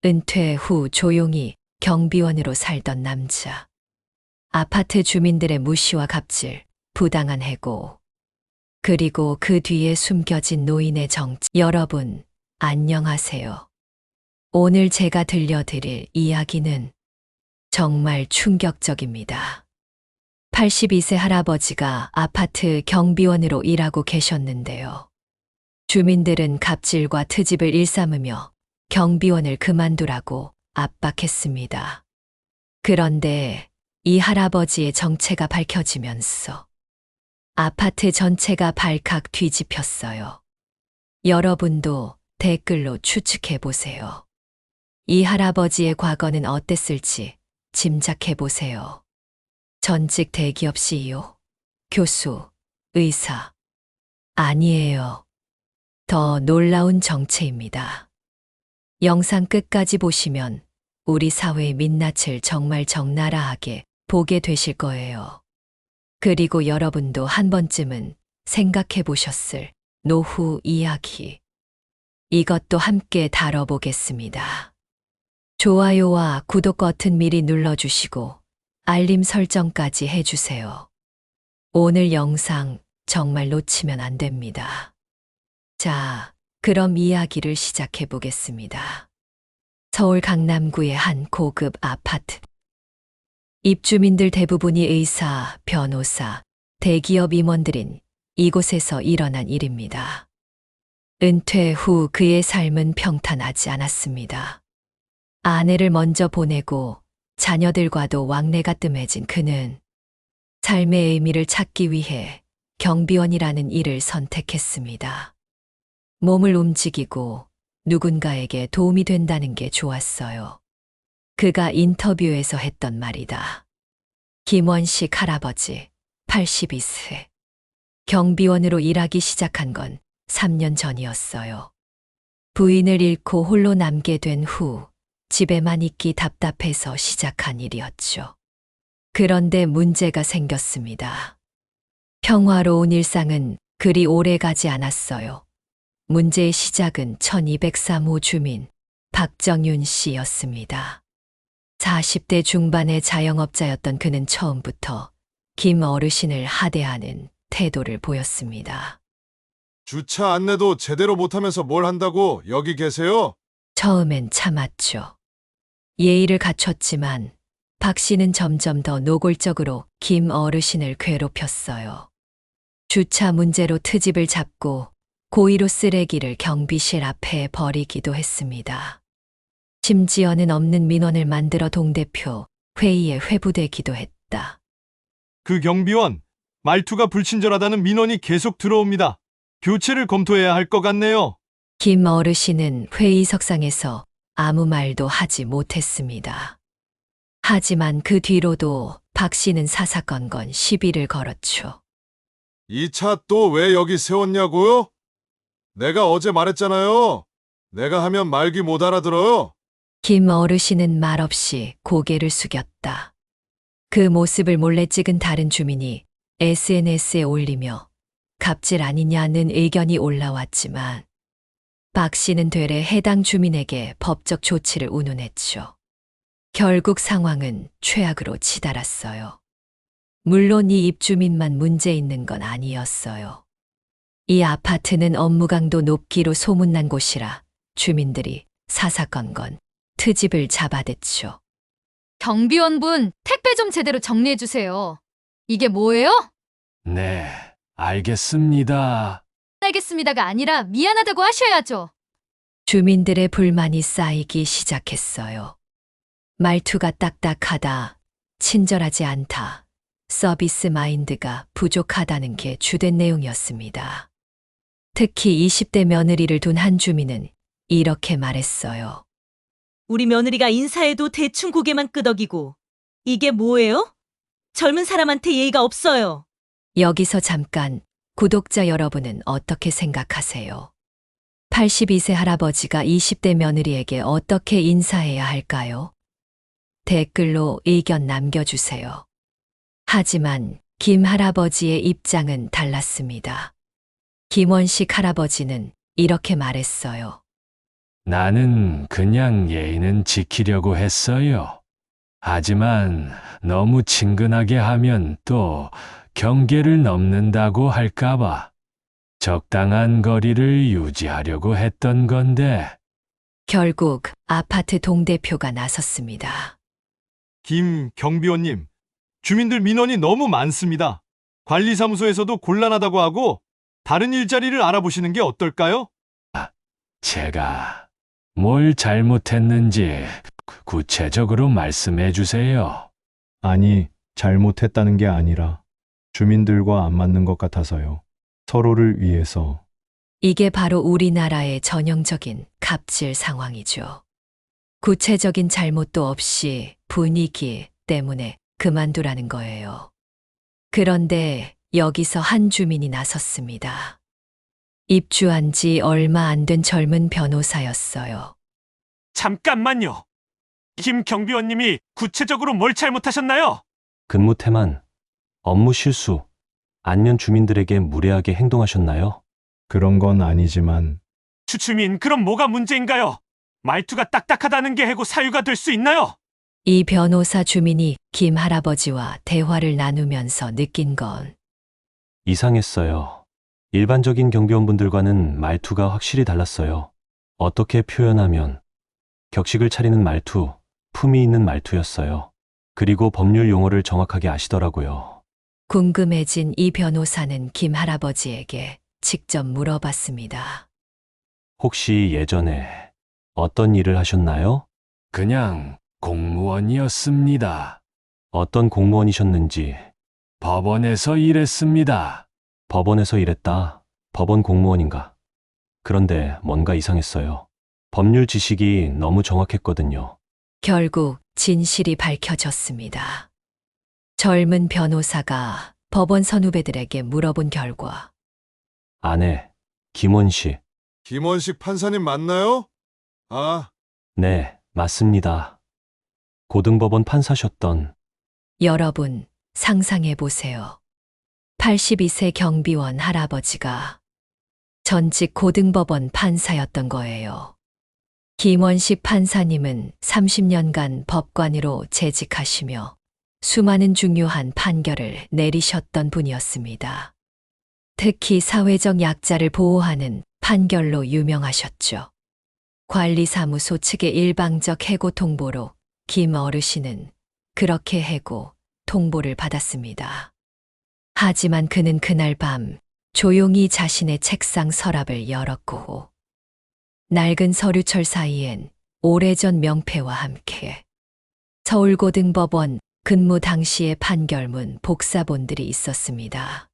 은퇴 후 조용히 경비원으로 살던 남자. 아파트 주민들의 무시와 갑질, 부당한 해고, 그리고 그 뒤에 숨겨진 노인의 정치. 여러분, 안녕하세요. 오늘 제가 들려드릴 이야기는 정말 충격적입니다. 82세 할아버지가 아파트 경비원으로 일하고 계셨는데요. 주민들은 갑질과 트집을 일삼으며 경비원을 그만두라고 압박했습니다. 그런데 이 할아버지의 정체가 밝혀지면서 아파트 전체가 발칵 뒤집혔어요. 여러분도 댓글로 추측해 보세요. 이 할아버지의 과거는 어땠을지 짐작해 보세요. 전직 대기업 CEO, 교수, 의사. 아니에요. 더 놀라운 정체입니다. 영상 끝까지 보시면 우리 사회의 민낯을 정말 적나라하게 보게 되실 거예요. 그리고 여러분도 한 번쯤은 생각해 보셨을 노후 이야기. 이것도 함께 다뤄보겠습니다. 좋아요와 구독 버튼 미리 눌러주시고 알림 설정까지 해주세요. 오늘 영상 정말 놓치면 안 됩니다. 자, 그럼 이야기를 시작해 보겠습니다. 서울 강남구의 한 고급 아파트. 입주민들 대부분이 의사, 변호사, 대기업 임원들인 이곳에서 일어난 일입니다. 은퇴 후 그의 삶은 평탄하지 않았습니다. 아내를 먼저 보내고 자녀들과도 왕래가 뜸해진 그는 삶의 의미를 찾기 위해 경비원이라는 일을 선택했습니다. 몸을 움직이고 누군가에게 도움이 된다는 게 좋았어요. 그가 인터뷰에서 했던 말이다. 김원식 할아버지, 82세. 경비원으로 일하기 시작한 건 3년 전이었어요. 부인을 잃고 홀로 남게 된 후 집에만 있기 답답해서 시작한 일이었죠. 그런데 문제가 생겼습니다. 평화로운 일상은 그리 오래 가지 않았어요. 문제의 시작은 1203호 주민 박정윤 씨였습니다. 40대 중반의 자영업자였던 그는 처음부터 김 어르신을 하대하는 태도를 보였습니다. 주차 안내도 제대로 못하면서 뭘 한다고 여기 계세요? 처음엔 참았죠. 예의를 갖췄지만 박 씨는 점점 더 노골적으로 김 어르신을 괴롭혔어요. 주차 문제로 트집을 잡고 고의로 쓰레기를 경비실 앞에 버리기도 했습니다. 심지어는 없는 민원을 만들어 동대표 회의에 회부되기도 했다. 그 경비원, 말투가 불친절하다는 민원이 계속 들어옵니다. 교체를 검토해야 할 것 같네요. 김 어르신은 회의석상에서 아무 말도 하지 못했습니다. 하지만 그 뒤로도 박 씨는 사사건건 시비를 걸었죠. 이 차 또 왜 여기 세웠냐고요? 내가 어제 말했잖아요. 내가 하면 말귀 못 알아들어요. 김 어르신은 말없이 고개를 숙였다. 그 모습을 몰래 찍은 다른 주민이 SNS에 올리며 갑질 아니냐는 의견이 올라왔지만 박 씨는 되레 해당 주민에게 법적 조치를 운운했죠. 결국 상황은 최악으로 치달았어요. 물론 이 입주민만 문제 있는 건 아니었어요. 이 아파트는 업무 강도 높기로 소문난 곳이라 주민들이 사사건건 트집을 잡아댔죠. 경비원분, 택배 좀 제대로 정리해 주세요. 이게 뭐예요? 네, 알겠습니다. 알겠습니다가 아니라 미안하다고 하셔야죠. 주민들의 불만이 쌓이기 시작했어요. 말투가 딱딱하다, 친절하지 않다, 서비스 마인드가 부족하다는 게 주된 내용이었습니다. 특히 20대 며느리를 둔 한 주민은 이렇게 말했어요. 우리 며느리가 인사해도 대충 고개만 끄덕이고. 이게 뭐예요? 젊은 사람한테 예의가 없어요. 여기서 잠깐 구독자 여러분은 어떻게 생각하세요? 82세 할아버지가 20대 며느리에게 어떻게 인사해야 할까요? 댓글로 의견 남겨주세요. 하지만 김 할아버지의 입장은 달랐습니다. 김원식 할아버지는 이렇게 말했어요. 나는 그냥 예의는 지키려고 했어요. 하지만 너무 친근하게 하면 또 경계를 넘는다고 할까봐 적당한 거리를 유지하려고 했던 건데, 결국 아파트 동대표가 나섰습니다. 김 경비원님, 주민들 민원이 너무 많습니다. 관리사무소에서도 곤란하다고 하고 다른 일자리를 알아보시는 게 어떨까요? 제가 뭘 잘못했는지 구체적으로 말씀해 주세요. 아니, 잘못했다는 게 아니라 주민들과 안 맞는 것 같아서요. 서로를 위해서. 이게 바로 우리나라의 전형적인 갑질 상황이죠. 구체적인 잘못도 없이 분위기 때문에 그만두라는 거예요. 그런데 여기서 한 주민이 나섰습니다. 입주한 지 얼마 안 된 젊은 변호사였어요. 잠깐만요. 김 경비원님이 구체적으로 뭘 잘못하셨나요? 근무 태만, 업무 실수, 아니면 주민들에게 무례하게 행동하셨나요? 그런 건 아니지만 주민, 그럼 뭐가 문제인가요? 말투가 딱딱하다는 게 해고 사유가 될 수 있나요? 이 변호사 주민이 김 할아버지와 대화를 나누면서 느낀 건 이상했어요. 일반적인 경비원분들과는 말투가 확실히 달랐어요. 어떻게 표현하면 격식을 차리는 말투, 품위 있는 말투였어요. 그리고 법률 용어를 정확하게 아시더라고요. 궁금해진 이 변호사는 김 할아버지에게 직접 물어봤습니다. 혹시 예전에 어떤 일을 하셨나요? 그냥 공무원이었습니다. 어떤 공무원이셨는지. 법원에서 일했습니다. 법원에서 일했다. 법원 공무원인가? 그런데 뭔가 이상했어요. 법률 지식이 너무 정확했거든요. 결국 진실이 밝혀졌습니다. 젊은 변호사가 법원 선후배들에게 물어본 결과 아내, 김원 씨. 김원식 판사님 맞나요? 아, 네, 맞습니다. 고등법원 판사셨던. 여러분 상상해 보세요. 82세 경비원 할아버지가 전직 고등법원 판사였던 거예요. 김원식 판사님은 30년간 법관으로 재직하시며 수많은 중요한 판결을 내리셨던 분이었습니다. 특히 사회적 약자를 보호하는 판결로 유명하셨죠. 관리사무소 측의 일방적 해고 통보로 김 어르신은 그렇게 해고 통보를 받았습니다. 하지만 그는 그날 밤 조용히 자신의 책상 서랍을 열었고 낡은 서류철 사이엔 오래전 명패와 함께 서울고등법원 근무 당시의 판결문 복사본들이 있었습니다.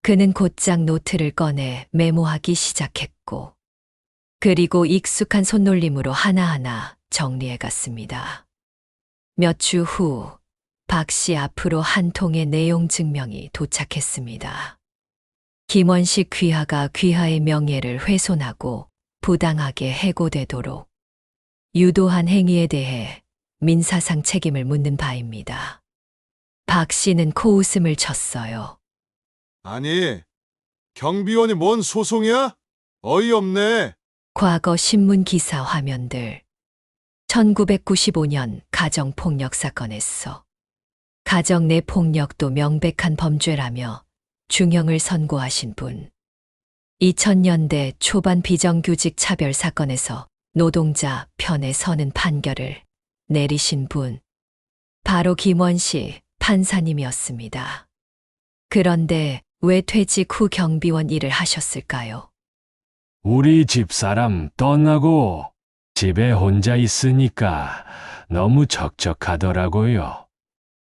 그는 곧장 노트를 꺼내 메모하기 시작했고 그리고 익숙한 손놀림으로 하나하나 정리해 갔습니다. 몇 주 후 박 씨 앞으로 한 통의 내용 증명이 도착했습니다. 김원식 귀하가 귀하의 명예를 훼손하고 부당하게 해고되도록 유도한 행위에 대해 민사상 책임을 묻는 바입니다. 박 씨는 코웃음을 쳤어요. 아니, 경비원이 뭔 소송이야? 어이없네. 과거 신문 기사 화면들. 1995년 가정폭력 사건에서 가정 내 폭력도 명백한 범죄라며 중형을 선고하신 분. 2000년대 초반 비정규직 차별 사건에서 노동자 편에 서는 판결을 내리신 분. 바로 김원식 판사님이었습니다. 그런데 왜 퇴직 후 경비원 일을 하셨을까요? 우리 집사람 떠나고 집에 혼자 있으니까 너무 적적하더라고요.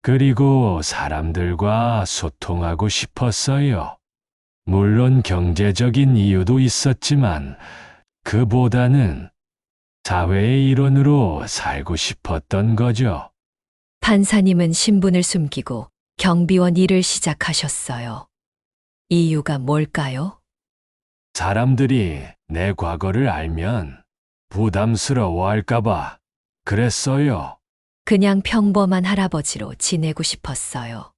그리고 사람들과 소통하고 싶었어요. 물론 경제적인 이유도 있었지만 그보다는 사회의 일원으로 살고 싶었던 거죠. 판사님은 신분을 숨기고 경비원 일을 시작하셨어요. 이유가 뭘까요? 사람들이 내 과거를 알면 부담스러워할까봐 그랬어요. 그냥 평범한 할아버지로 지내고 싶었어요.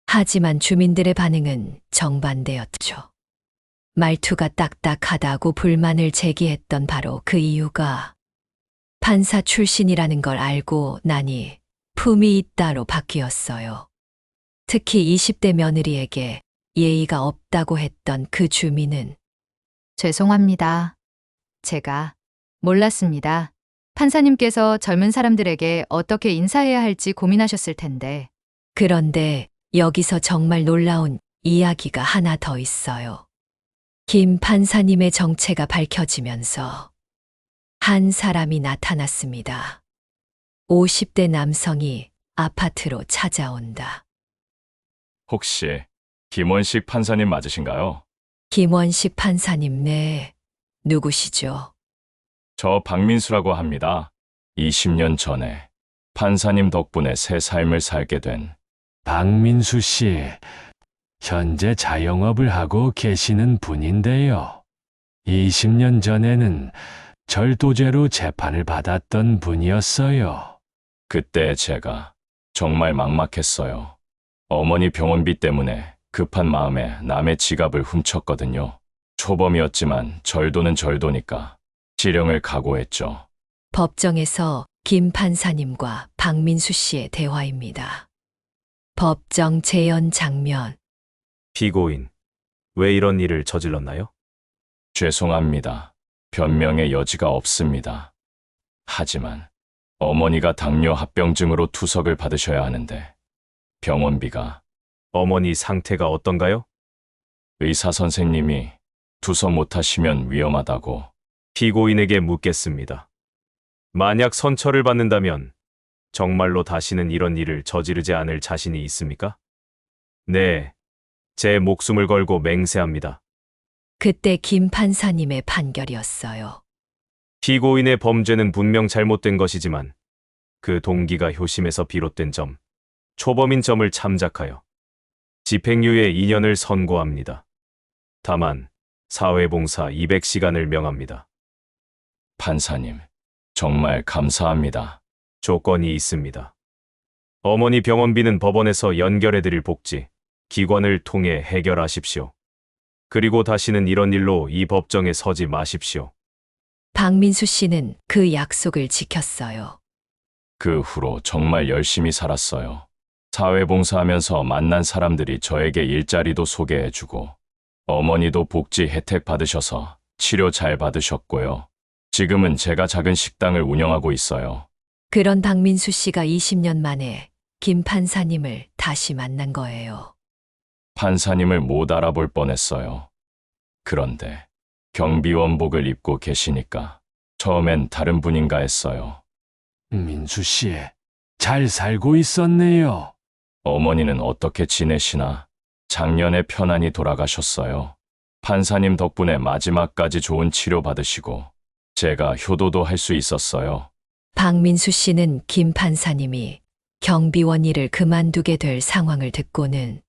하지만 주민들의 반응은 정반대였죠. 말투가 딱딱하다고 불만을 제기했던 바로 그 이유가 판사 출신이라는 걸 알고 나니 품이 있다로 바뀌었어요. 특히 20대 며느리에게 예의가 없다고 했던 그 주민은 죄송합니다. 제가 몰랐습니다. 판사님께서 젊은 사람들에게 어떻게 인사해야 할지 고민하셨을 텐데. 그런데 여기서 정말 놀라운 이야기가 하나 더 있어요. 김 판사님의 정체가 밝혀지면서 한 사람이 나타났습니다. 50대 남성이 아파트로 찾아온다. 혹시 김원식 판사님 맞으신가요? 김원식 판사님, 네. 누구시죠? 저 박민수라고 합니다. 20년 전에 판사님 덕분에 새 삶을 살게 된 박민수 씨, 현재 자영업을 하고 계시는 분인데요. 20년 전에는 절도죄로 재판을 받았던 분이었어요. 그때 제가 정말 막막했어요. 어머니 병원비 때문에 급한 마음에 남의 지갑을 훔쳤거든요. 초범이었지만 절도는 절도니까 실형을 각오했죠. 법정에서 김 판사님과 박민수 씨의 대화입니다. 법정 재연 장면. 피고인, 왜 이런 일을 저질렀나요? 죄송합니다. 변명의 여지가 없습니다. 하지만 어머니가 당뇨 합병증으로 투석을 받으셔야 하는데 병원비가 어머니 상태가 어떤가요? 의사 선생님이 투석 못하시면 위험하다고. 피고인에게 묻겠습니다. 만약 선처를 받는다면 정말로 다시는 이런 일을 저지르지 않을 자신이 있습니까? 네, 제 목숨을 걸고 맹세합니다. 그때 김 판사님의 판결이었어요. 피고인의 범죄는 분명 잘못된 것이지만 그 동기가 효심에서 비롯된 점, 초범인 점을 참작하여 집행유예 2년을 선고합니다. 다만 사회봉사 200시간을 명합니다. 판사님, 정말 감사합니다. 조건이 있습니다. 어머니 병원비는 법원에서 연결해드릴 복지, 기관을 통해 해결하십시오. 그리고 다시는 이런 일로 이 법정에 서지 마십시오. 박민수 씨는 그 약속을 지켰어요. 그 후로 정말 열심히 살았어요. 사회봉사하면서 만난 사람들이 저에게 일자리도 소개해주고 어머니도 복지 혜택 받으셔서 치료 잘 받으셨고요. 지금은 제가 작은 식당을 운영하고 있어요. 그런 박민수 씨가 20년 만에 김 판사님을 다시 만난 거예요. 판사님을 못 알아볼 뻔했어요. 그런데 경비원복을 입고 계시니까 처음엔 다른 분인가 했어요. 민수 씨, 잘 살고 있었네요. 어머니는 어떻게 지내시나? 작년에 편안히 돌아가셨어요. 판사님 덕분에 마지막까지 좋은 치료 받으시고 제가 효도도 할 수 있었어요. 박민수 씨는 김 판사님이 경비원 일을 그만두게 될 상황을 듣고는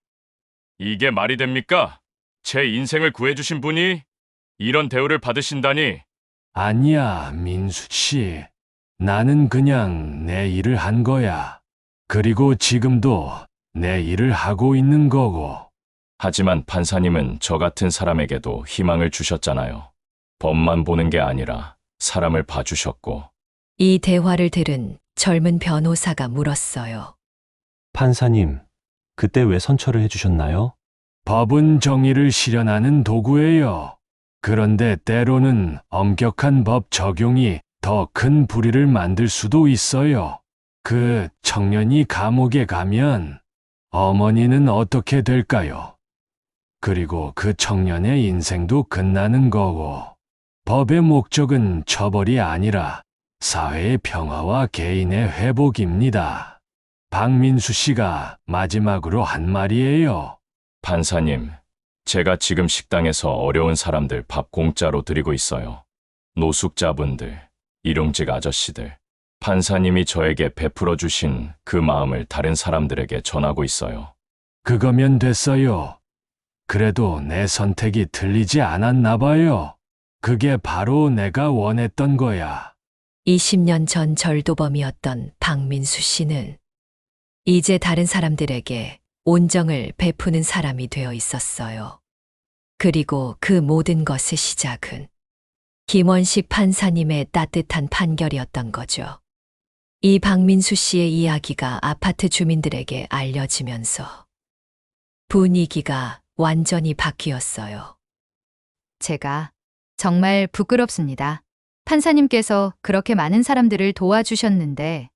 이게 말이 됩니까? 제 인생을 구해주신 분이 이런 대우를 받으신다니. 아니야, 민수 씨. 나는 그냥 내 일을 한 거야. 그리고 지금도 내 일을 하고 있는 거고. 하지만 판사님은 저 같은 사람에게도 희망을 주셨잖아요. 법만 보는 게 아니라 사람을 봐주셨고. 이 대화를 들은 젊은 변호사가 물었어요. 판사님, 그때 왜 선처를 해주셨나요? 법은 정의를 실현하는 도구예요. 그런데 때로는 엄격한 법 적용이 더 큰 불의를 만들 수도 있어요. 그 청년이 감옥에 가면 어머니는 어떻게 될까요? 그리고 그 청년의 인생도 끝나는 거고. 법의 목적은 처벌이 아니라 사회의 평화와 개인의 회복입니다. 박민수 씨가 마지막으로 한 말이에요. 판사님, 제가 지금 식당에서 어려운 사람들 밥 공짜로 드리고 있어요. 노숙자분들, 일용직 아저씨들. 판사님이 저에게 베풀어 주신 그 마음을 다른 사람들에게 전하고 있어요. 그거면 됐어요. 그래도 내 선택이 틀리지 않았나 봐요. 그게 바로 내가 원했던 거야. 20년 전 절도범이었던 박민수 씨는 이제 다른 사람들에게 온정을 베푸는 사람이 되어 있었어요. 그리고 그 모든 것의 시작은 김원식 판사님의 따뜻한 판결이었던 거죠. 이 박민수 씨의 이야기가 아파트 주민들에게 알려지면서 분위기가 완전히 바뀌었어요. 제가 정말 부끄럽습니다. 판사님께서 그렇게 많은 사람들을 도와주셨는데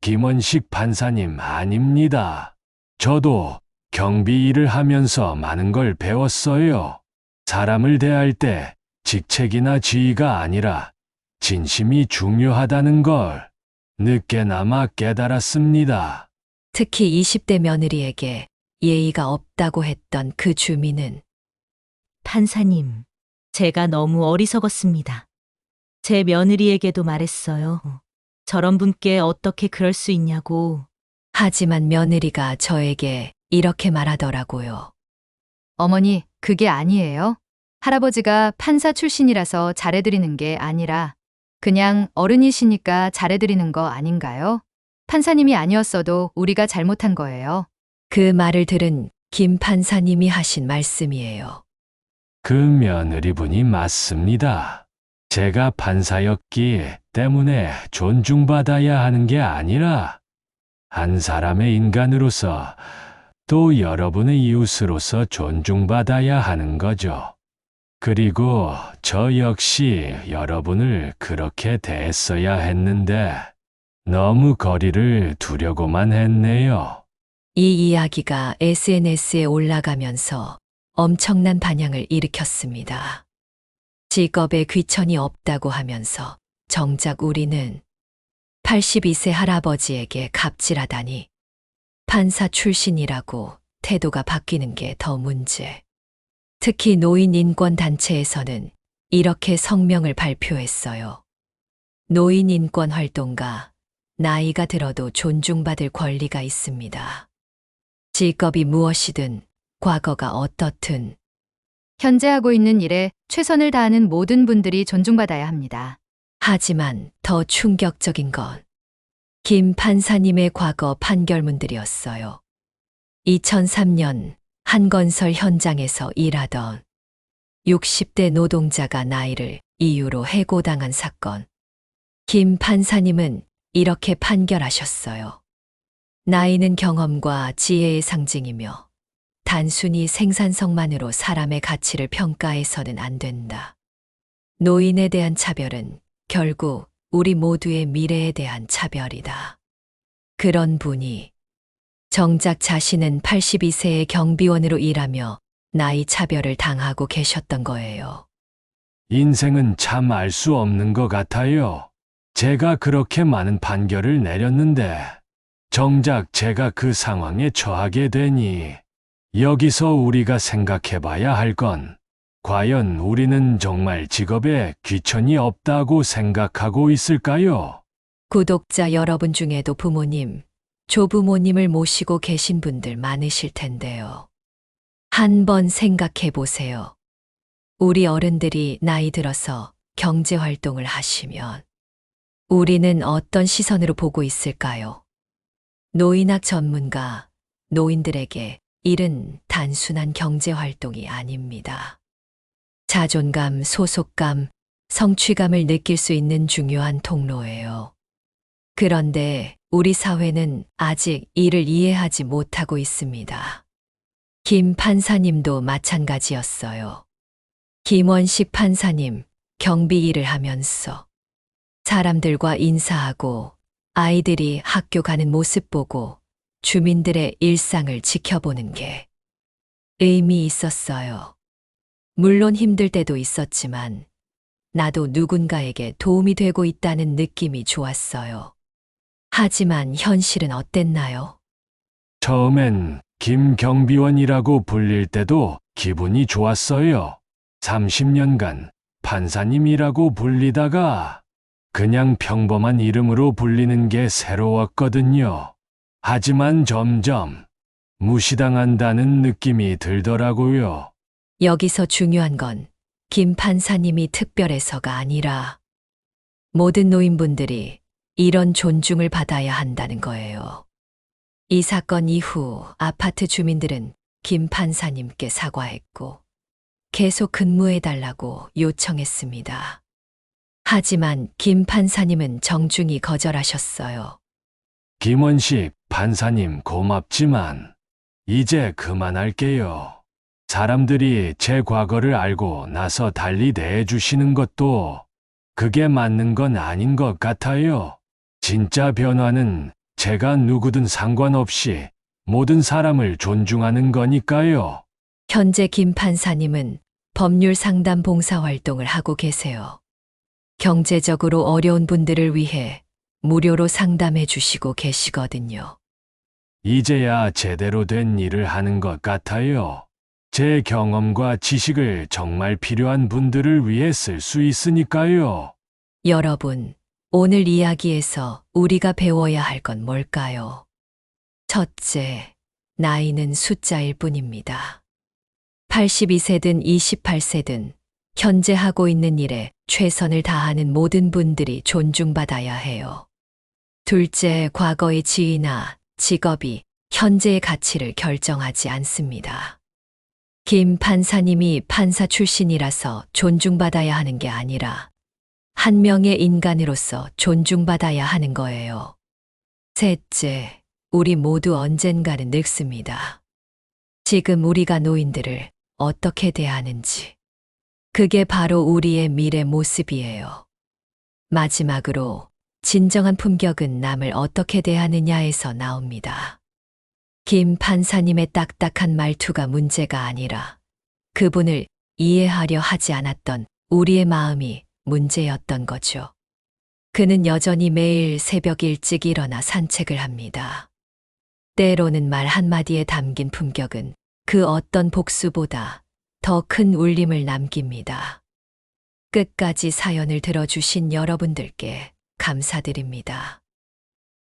김원식 판사님 아닙니다. 저도 경비 일을 하면서 많은 걸 배웠어요. 사람을 대할 때 직책이나 지위가 아니라 진심이 중요하다는 걸 늦게나마 깨달았습니다. 특히 20대 며느리에게 예의가 없다고 했던 그 주민은 판사님, 제가 너무 어리석었습니다. 제 며느리에게도 말했어요. 저런 분께 어떻게 그럴 수 있냐고. 하지만 며느리가 저에게 이렇게 말하더라고요. 어머니, 그게 아니에요. 할아버지가 판사 출신이라서 잘해드리는 게 아니라 그냥 어른이시니까 잘해드리는 거 아닌가요? 판사님이 아니었어도 우리가 잘못한 거예요. 그 말을 들은 김 판사님이 하신 말씀이에요. 그 며느리분이 맞습니다. 제가 판사였기 때문에 존중받아야 하는 게 아니라 한 사람의 인간으로서 또 여러분의 이웃으로서 존중받아야 하는 거죠. 그리고 저 역시 여러분을 그렇게 대했어야 했는데 너무 거리를 두려고만 했네요. 이 이야기가 SNS에 올라가면서 엄청난 반향을 일으켰습니다. 직업에 귀천이 없다고 하면서 정작 우리는 82세 할아버지에게 갑질하다니 판사 출신이라고 태도가 바뀌는 게 더 문제. 특히 노인 인권 단체에서는 이렇게 성명을 발표했어요. 노인 인권 활동가, 나이가 들어도 존중받을 권리가 있습니다. 직업이 무엇이든 과거가 어떻든 현재 하고 있는 일에 최선을 다하는 모든 분들이 존중받아야 합니다. 하지만 더 충격적인 건 김 판사님의 과거 판결문들이었어요. 2003년 한 건설 현장에서 일하던 60대 노동자가 나이를 이유로 해고당한 사건. 김 판사님은 이렇게 판결하셨어요. 나이는 경험과 지혜의 상징이며 단순히 생산성만으로 사람의 가치를 평가해서는 안 된다. 노인에 대한 차별은 결국 우리 모두의 미래에 대한 차별이다. 그런 분이 정작 자신은 82세의 경비원으로 일하며 나이 차별을 당하고 계셨던 거예요. 인생은 참 알 수 없는 것 같아요. 제가 그렇게 많은 판결을 내렸는데 정작 제가 그 상황에 처하게 되니 여기서 우리가 생각해 봐야 할 건 과연 우리는 정말 직업에 귀천이 없다고 생각하고 있을까요? 구독자 여러분 중에도 부모님, 조부모님을 모시고 계신 분들 많으실 텐데요. 한번 생각해 보세요. 우리 어른들이 나이 들어서 경제 활동을 하시면 우리는 어떤 시선으로 보고 있을까요? 노인학 전문가, 노인들에게 일은 단순한 경제 활동이 아닙니다. 자존감, 소속감, 성취감을 느낄 수 있는 중요한 통로예요. 그런데 우리 사회는 아직 이를 이해하지 못하고 있습니다. 김 판사님도 마찬가지였어요. 김원식 판사님, 경비 일을 하면서 사람들과 인사하고 아이들이 학교 가는 모습 보고 주민들의 일상을 지켜보는 게 의미 있었어요. 물론 힘들 때도 있었지만 나도 누군가에게 도움이 되고 있다는 느낌이 좋았어요. 하지만 현실은 어땠나요? 처음엔 김경비원이라고 불릴 때도 기분이 좋았어요. 30년간 판사님이라고 불리다가 그냥 평범한 이름으로 불리는 게 새로웠거든요. 하지만 점점 무시당한다는 느낌이 들더라고요. 여기서 중요한 건 김 판사님이 특별해서가 아니라 모든 노인분들이 이런 존중을 받아야 한다는 거예요. 이 사건 이후 아파트 주민들은 김 판사님께 사과했고 계속 근무해달라고 요청했습니다. 하지만 김 판사님은 정중히 거절하셨어요. 김원식 판사님 고맙지만 이제 그만할게요. 사람들이 제 과거를 알고 나서 달리 대해주시는 것도 그게 맞는 건 아닌 것 같아요. 진짜 변화는 제가 누구든 상관없이 모든 사람을 존중하는 거니까요. 현재 김 판사님은 법률 상담 봉사 활동을 하고 계세요. 경제적으로 어려운 분들을 위해 무료로 상담해 주시고 계시거든요. 이제야 제대로 된 일을 하는 것 같아요. 제 경험과 지식을 정말 필요한 분들을 위해 쓸 수 있으니까요. 여러분, 오늘 이야기에서 우리가 배워야 할 건 뭘까요? 첫째, 나이는 숫자일 뿐입니다. 82세든 28세든 현재 하고 있는 일에 최선을 다하는 모든 분들이 존중받아야 해요. 둘째, 과거의 지위나 직업이 현재의 가치를 결정하지 않습니다. 김 판사님이 판사 출신이라서 존중받아야 하는 게 아니라 한 명의 인간으로서 존중받아야 하는 거예요. 셋째, 우리 모두 언젠가는 늙습니다. 지금 우리가 노인들을 어떻게 대하는지. 그게 바로 우리의 미래 모습이에요. 마지막으로, 진정한 품격은 남을 어떻게 대하느냐에서 나옵니다. 김 판사님의 딱딱한 말투가 문제가 아니라 그분을 이해하려 하지 않았던 우리의 마음이 문제였던 거죠. 그는 여전히 매일 새벽 일찍 일어나 산책을 합니다. 때로는 말 한마디에 담긴 품격은 그 어떤 복수보다 더 큰 울림을 남깁니다. 끝까지 사연을 들어주신 여러분들께 감사드립니다.